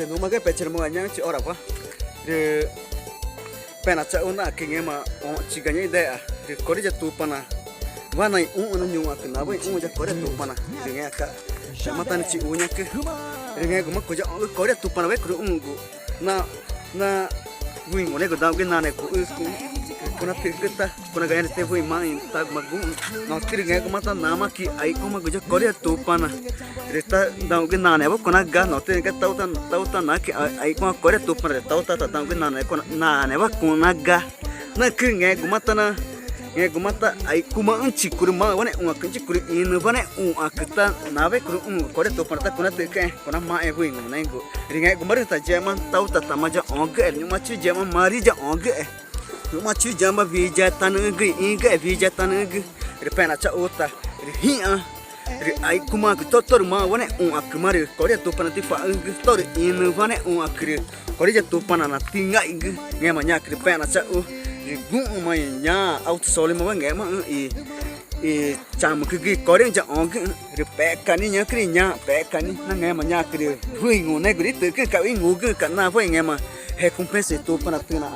no maga pecer mo anyang ci ora pa de pena cha una kinge ma ci ganya idea de kori ja tu pana wana un nyu ak na bai un ja kori tu pana de nga ka matan ci unya ke de nga guma ko ja kori tu pana bai kru ungu na vui ngone ko dam ke na ne ko kuna tikta kuna gaya te vui mai tag magu no tir nga ko mata nama ki ai ko ma guja kori tu pana resta dam ke na ne ba kuna ga no te ka tauta na ki ai ko kori tu pana tauta ta dam ke na ne ko na ne ba kuna ga na ki nga ko mata na nga ko mata ai kuma anchi kurma wane un akanchi kuri in wane un akta na be kuru un kori tu pana ta kuna te ke kuna ma e vui ngone ngo ringa ko mari ta jema tauta tamaja onge ni ma chi jema mari ja onge uma chu jamba vija tanug inga vija tanug repena cha ota ria ai kuma totor ma wane un akmari kore to pana tifa tor in wane un akri kore ja to pana na tinga ing ngema nya kri pena cha u gu ma nya out sole ma ngema e cham ki kore ja ong repe kani nya kri nya pe kani na ngema nya kri hui ngu ne gri te ka ngu ka na foi ngema recompensa tu para tina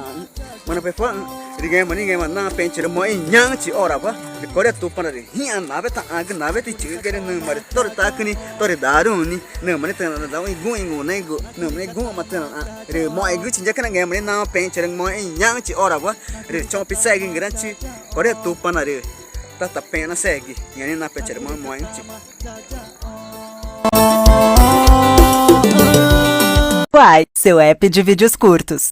mana pe fa ringa mani ngema na pencher mo nyang chi ora ba kore tu para ri hian na be ta ag na be ti chi gere no mari tor ta kni tor daru ni no mani ta na da ngu ne go no mani gu ma ta re mo ai gu chi ja kana ngema mani na pencher mo nyang chi ora ba re chon pi sai gi gran chi kore tu para re ta pena segue ngani na pencher mo chi Uai, seu app de vídeos curtos.